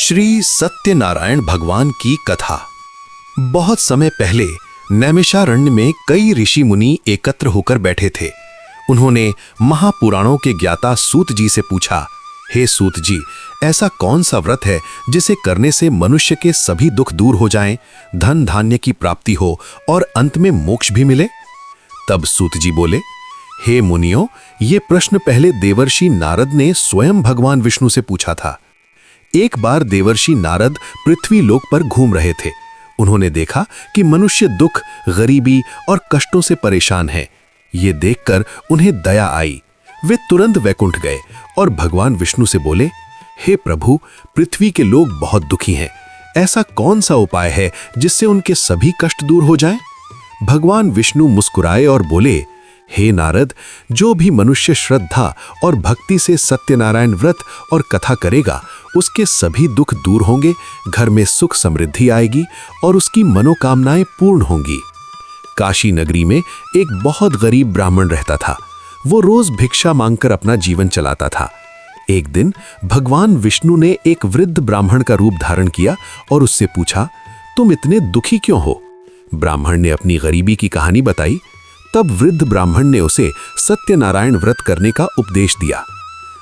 श्री सत्यनारायण भगवान की कथा। बहुत समय पहले नैमिषारण्य में कई ऋषि मुनि एकत्र होकर बैठे थे। उन्होंने महापुराणों के ज्ञाता सूत जी से पूछा, हे सूत जी, ऐसा कौन सा व्रत है जिसे करने से मनुष्य के सभी दुख दूर हो जाएं, धन धान्य की प्राप्ति हो और अंत में मोक्ष भी मिले? तब सूत जी बोले, हे मुनियों, ये प्रश्न पहले देवर्षि नारद ने स्वयं भगवान विष्णु से पूछा था। एक बार देवर्षि नारद पृथ्वी लोक पर घूम रहे थे। उन्होंने देखा कि मनुष्य दुख, गरीबी और कष्टों से परेशान है। ये देखकर उन्हें दया आई। वे तुरंत वैकुंठ गए और भगवान विष्णु से बोले, हे प्रभु, पृथ्वी के लोग बहुत दुखी हैं। ऐसा कौन सा उपाय है जिससे उनके सभी कष्ट दूर हो जाएं? भगवान विष्णु मुस्कुराए और बोले, हे नारद, जो भी मनुष्य श्रद्धा और भक्ति से सत्यनारायण व्रत और कथा करेगा, उसके सभी दुख दूर होंगे, घर में सुख समृद्धि आएगी और उसकी मनोकामनाएं पूर्ण होंगी। काशी नगरी में एक बहुत गरीब ब्राह्मण रहता था। वो रोज भिक्षा मांगकर अपना जीवन चलाता था। एक दिन भगवान विष्णु ने एक वृद्ध ब्राह्मण का रूप धारण किया और उससे पूछा, तुम इतने दुखी क्यों हो? ब्राह्मण ने अपनी गरीबी की कहानी बताई। तब वृद्ध ब्राह्मण ने उसे सत्यनारायण व्रत करने का उपदेश दिया।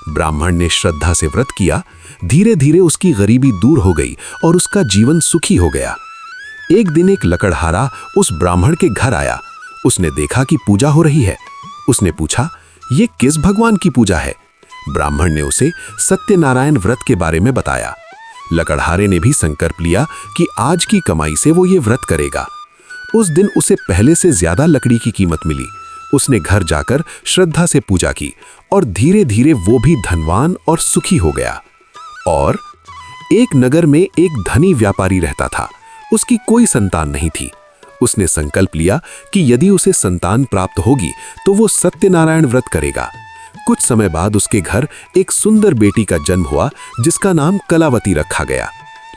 ब्राह्मण ने श्रद्धा से व्रत किया। धीरे धीरे उसकी गरीबी दूर हो गई और उसका जीवन सुखी हो गया। एक दिन एक लकड़हारा उस ब्राह्मण के घर आया। उसने देखा कि पूजा हो रही है। उसने पूछा, ये किस भगवान की पूजा है? ब्राह्मण ने उसे सत्यनारायण व्रत के बारे में बताया। लकड़हारे ने भी संकल्प लिया कि आज की कमाई से वो ये व्रत करेगा। उस दिन उसे पहले से ज्यादा लकड़ी की कीमत मिली। उसने घर जाकर श्रद्धा से पूजा की और धीरे धीरे वो भी धनवान और सुखी हो गया। और एक नगर में एक धनी व्यापारी रहता था। उसकी कोई संतान नहीं थी। उसने संकल्प लिया कि यदि उसे संतान प्राप्त होगी तो वो सत्यनारायण व्रत करेगा। कुछ समय बाद उसके घर एक सुंदर बेटी का जन्म हुआ जिसका नाम कलावती रखा गया।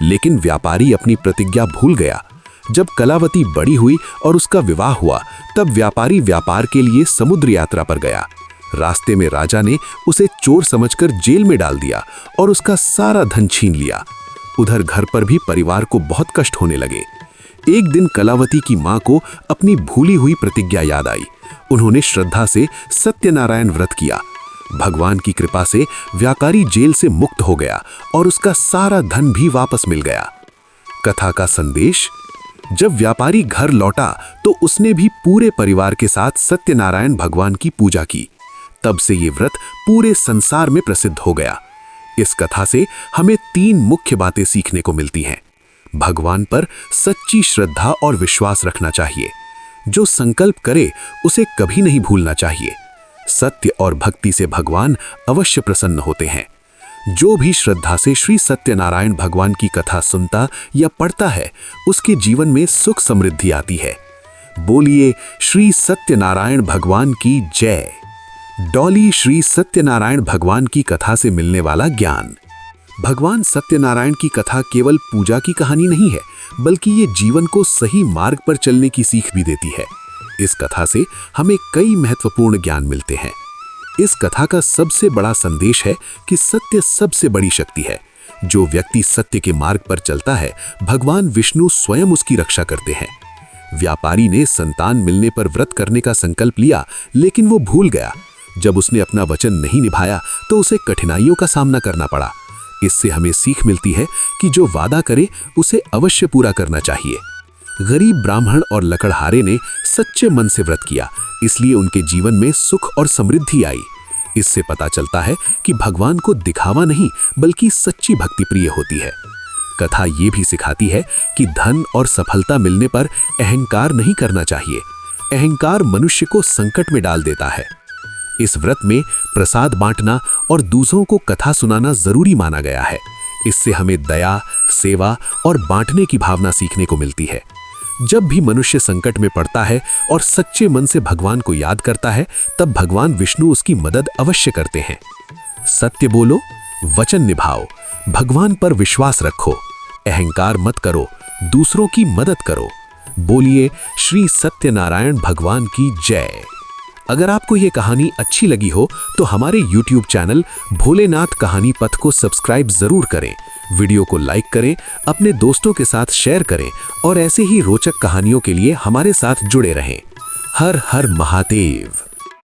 लेकिन व्यापारी अपनी प्रतिज्ञा भूल गया। जब कलावती बड़ी हुई और उसका विवाह हुआ, तब व्यापारी व्यापार के लिए समुद्र यात्रा पर गया। रास्ते में राजा ने उसे चोर समझकर जेल में डाल दिया और उसका सारा धन छीन लिया। उधर घर पर भी परिवार को बहुत कष्ट होने लगे। एक दिन कलावती की मां को अपनी भूली हुई प्रतिज्ञा याद आई। उन्होंने श्रद्धा से सत्यनारायण व्रत किया। भगवान की कृपा से व्यापारी जेल से मुक्त हो गया और उसका सारा धन भी वापस मिल गया। कथा का संदेश: जब व्यापारी घर लौटा तो उसने भी पूरे परिवार के साथ सत्यनारायण भगवान की पूजा की। तब से ये व्रत पूरे संसार में प्रसिद्ध हो गया। इस कथा से हमें 3 मुख्य बातें सीखने को मिलती हैं। भगवान पर सच्ची श्रद्धा और विश्वास रखना चाहिए। जो संकल्प करे उसे कभी नहीं भूलना चाहिए। सत्य और भक्ति से भगवान अवश्य प्रसन्न होते हैं। जो भी श्रद्धा से श्री सत्यनारायण भगवान की कथा सुनता या पढ़ता है, उसके जीवन में सुख समृद्धि आती है। बोलिए श्री सत्यनारायण भगवान की जय। डॉली श्री सत्यनारायण भगवान की कथा से मिलने वाला ज्ञान। भगवान सत्यनारायण की कथा केवल पूजा की कहानी नहीं है, बल्कि ये जीवन को सही मार्ग पर चलने की सीख भी देती है। इस कथा से हमें कई महत्वपूर्ण ज्ञान मिलते हैं। इस कथा का सबसे बड़ा संदेश है कि सत्य सबसे बड़ी शक्ति है। जो व्यक्ति सत्य के मार्ग पर चलता है, भगवान विष्णु स्वयं उसकी रक्षा करते हैं। व्यापारी ने संतान मिलने पर व्रत करने का संकल्प लिया, लेकिन वो भूल गया। जब उसने अपना वचन नहीं निभाया तो उसे कठिनाइयों का सामना करना पड़ा। इससे हमें सीख मिलती है कि जो वादा करे उसे अवश्य पूरा करना चाहिए। गरीब ब्राह्मण और लकड़हारे ने सच्चे मन से व्रत किया, इसलिए उनके जीवन में सुख और समृद्धि आई। इससे पता चलता है कि भगवान को दिखावा नहीं, बल्कि सच्ची भक्ति प्रिय होती है। कथा ये भी सिखाती है कि धन और सफलता मिलने पर अहंकार नहीं करना चाहिए। अहंकार मनुष्य को संकट में डाल देता है। इस व्रत में प्रसाद बांटना और दूसरों को कथा सुनाना जरूरी माना गया है। इससे हमें दया, सेवा और बांटने की भावना सीखने को मिलती है। जब भी मनुष्य संकट में पड़ता है और सच्चे मन से भगवान को याद करता है, तब भगवान विष्णु उसकी मदद अवश्य करते हैं। सत्य बोलो, वचन निभाओ, भगवान पर विश्वास रखो, अहंकार मत करो, दूसरों की मदद करो। बोलिए श्री सत्यनारायण भगवान की जय। अगर आपको ये कहानी अच्छी लगी हो तो हमारे YouTube चैनल भोलेनाथ कहानी पथ को सब्सक्राइब जरूर करें, वीडियो को लाइक करें, अपने दोस्तों के साथ शेयर करें और ऐसे ही रोचक कहानियों के लिए हमारे साथ जुड़े रहें। हर हर महादेव।